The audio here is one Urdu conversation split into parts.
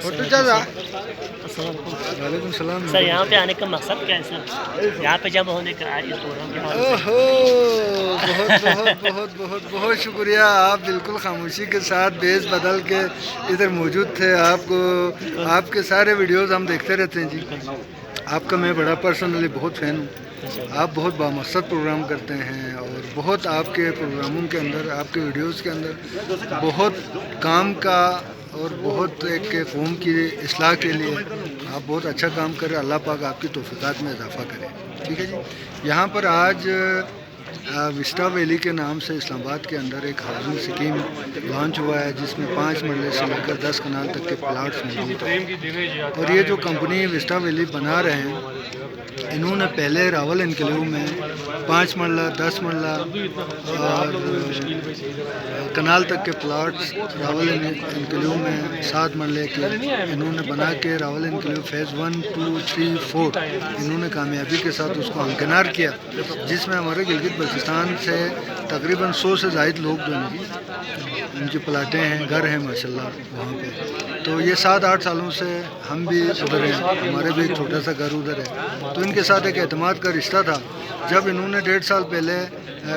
فوٹو چل رہا. السلام علیکم. وعلیکم السلام. سر یہاں پہ آنے کا مقصد کیا ہے سر؟ یہاں پہ جب ہونے کا آج اس پروگرام کے حوالے سے. بہت بہت بہت بہت بہت شکریہ. آپ بالکل خاموشی کے ساتھ بیس بدل کے ادھر موجود تھے. آپ کے سارے ویڈیوز ہم دیکھتے رہتے ہیں جی. آپ کا میں بڑا پرسنلی بہت فین ہوں. آپ بہت بامقصد پروگرام کرتے ہیں اور بہت آپ کے پروگراموں کے اندر, آپ کے ویڈیوز کے اندر بہت کام کا اور بہت ایک قوم کی اصلاح کے لیے آپ بہت اچھا کام کر رہے ہیں. اللہ پاک آپ کی توفیقات میں اضافہ کرے. ٹھیک ہے جی. یہاں پر آج وسٹا ویلی کے نام سے اسلام آباد کے اندر ایک ہاؤسنگ اسکیم لانچ ہوا ہے جس میں 5 مرلے سے لے کر 10 کنال تک کے پلاٹس موجود ہیں. اور یہ جو کمپنی وسٹا ویلی بنا رہے ہیں, انہوں نے پہلے راول انکلیو میں 5 مرلہ 10 مرلہ اور کنال تک کے پلاٹس راول انکلیو میں 7 مرلے کے انہوں نے بنا کے راول انکلیو فیز 1 2 3 4 انہوں نے کامیابی کے ساتھ اس کو ہمکنار کیا, جس میں ہمارے گلگت بلتستان سے تقریباً 100 سے زائد لوگ جو ہیں ان کی پلاٹیں ہیں, گھر ہیں ماشاءاللہ وہاں پہ. تو یہ 7-8 سالوں سے ہم بھی ادھر ہیں, ہمارے بھی ایک چھوٹا سا گھر ادھر ہے. تو ان کے ساتھ ایک اعتماد کا رشتہ تھا. جب انہوں نے 1.5 سال پہلے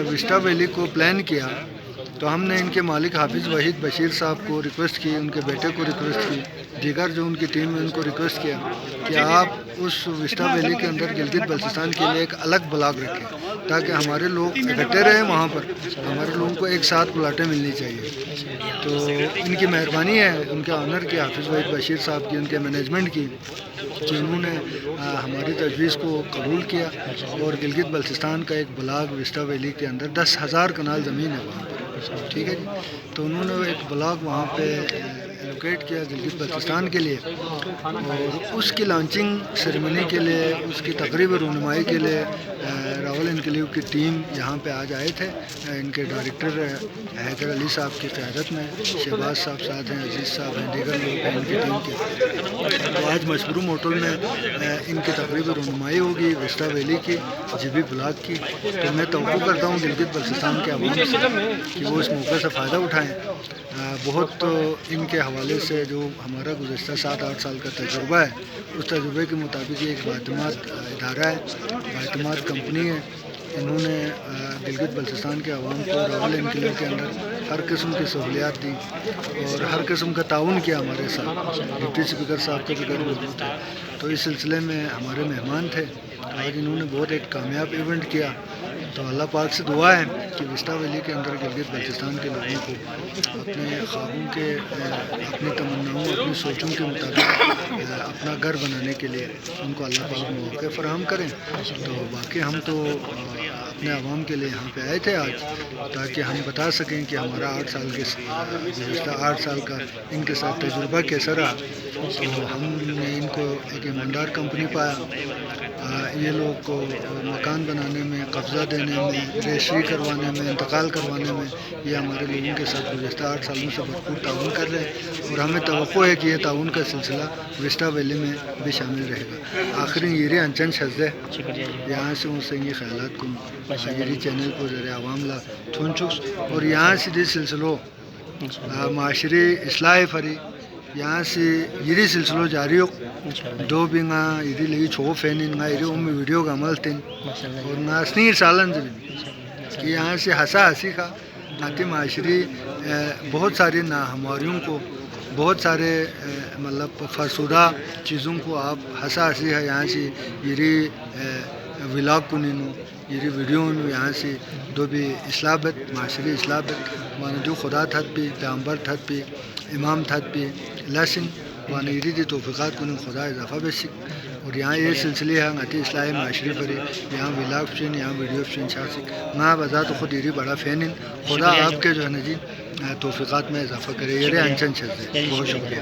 وسٹا ویلی کو پلان کیا تو ہم نے ان کے مالک حافظ وحید بشیر صاحب کو ریکویسٹ کی, ان کے بیٹے کو ریکویسٹ کی, دیگر جو ان کی ٹیم میں ان کو ریکویسٹ کیا کہ آپ اس وسٹا ویلی کے اندر گلگت بلتستان کے لیے ایک الگ بلاک رکھیں تاکہ ہمارے لوگ اکٹھے رہیں وہاں پر, ہمارے لوگوں کو ایک ساتھ پلاٹیں ملنی چاہیے. تو ان کی مہربانی ہے, ان کے آنر کی, حافظ وحید بشیر صاحب کی, ان کے مینجمنٹ کی, کہ انہوں نے ہماری تجویز کو قبول کیا اور گلگت بلتستان کا ایک بلاک وسٹا ویلی کے اندر 10,000 کنال زمین ہے وہاں پر. ٹھیک ہے جی. تو انہوں نے ایک بلاک وہاں پہ لوکیٹ کیا گلگت بلتستان کے لیے, اور اس کی لانچنگ سیریمنی کے لیے, اس کی تقریب رونمائی کے لیے راول انکلیو کی ٹیم یہاں پہ آج آئے تھے. ان کے ڈائریکٹر حیدر علی صاحب کی قیادت میں شہباز صاحب ساتھ ہیں, عزیز صاحب ہیں, دیگر لوگ ہیں ان کی ٹیم کے. تو آج مشروم ہوٹل میں ان کی تقریب رونمائی ہوگی وسٹا ویلی کی, جی بی بلاک کی. تو میں توقع کرتا ہوں گلگت بلتستان کے عوام سے کہ وہ اس موقع سے فائدہ اٹھائیں. بہت ان کے حوالے سے جو ہمارا گزشتہ 7-8 سال کا تجربہ ہے, اس تجربے کے مطابق یہ ایک بااعتماد ادارہ ہے, بااعتماد کمپنی ہے. انہوں نے گلگت بلتستان کے عوام کو راول انکلیو کے اندر ہر قسم کی سہولیات دی اور ہر قسم کا تعاون کیا ہمارے ساتھ. ڈپٹی اسپیکر صاحب کا بھی گھر موجود ہے, تو اس سلسلے میں ہمارے مہمان تھے. آج انہوں نے بہت ایک کامیاب ایونٹ کیا. تو اللہ پاک سے دعا ہے کہ وسٹا ویلی کے اندر گلگت بلتستان کے لوگوں کو اپنے خوابوں کے, اپنی تمناؤں, اپنی سوچوں کے مطابق اپنا گھر بنانے کے لیے ان کو اللہ پاک موقع فراہم کریں. تو باقی ہم تو اپنے عوام کے لیے یہاں پہ آئے تھے آج, تاکہ ہم بتا سکیں کہ ہمارا 8 سال کے گزشتہ 8 سال کا ان کے ساتھ تجربہ کیسا رہا. تو ہم نے ان کو ایک ایماندار کمپنی پایا. یہ لوگ کو مکان بنانے میں, قبضہ دینے میں, رجسٹری کروانے میں, انتقال کروانے میں یہ ہمارے لوگوں کے ساتھ گزشتہ 8 سالوں سے بھرپور تعاون کر رہے ہیں, اور ہمیں توقع ہے کہ یہ تعاون کا سلسلہ وسٹا ویلی میں بھی شامل رہے گا. آخری یہ انچن شزدے یہاں سے ان سے یہ خیالات کو یہ چینل کو ذریعہ عوام لا تھون چکس, اور یہاں سے دی سلسلوں معاشری اصلاح فری یہاں سے یہ سلسلہ جاری ہو. دو بھی یہ لگی چھو فین یہ ویڈیو کا عمل تین اور ناسنیر سالن کہ یہاں سے ہنسا ہنسی کا آتی معاشری بہت ساری ناہمواریوں کو, بہت سارے مطلب فرسودہ چیزوں کو آپ ہنسا ہنسی ہے یہاں سے یہ ولاگ کو نینو یہ ویڈیو یہاں سے دو بھی اصلاح بت معاشری اصلاح بت مانا جو خدا تھت بھی, پیغمبر تھت بھی, امام تھت بھی لسن وانا یہ توفیقات کو خدا اضافہ بسک. اور یہاں یہ سلسلے ہیں آتی اصلاح معاشری پری, یہاں ولاگ فشن, یہاں ویڈیو فشن شاسک نا بذات خود یہ بڑا فین ان خدا آپ کے جو ہے نا جی توفیقات میں اضافہ کرے. یہ انچن چلتے. بہت شکریہ.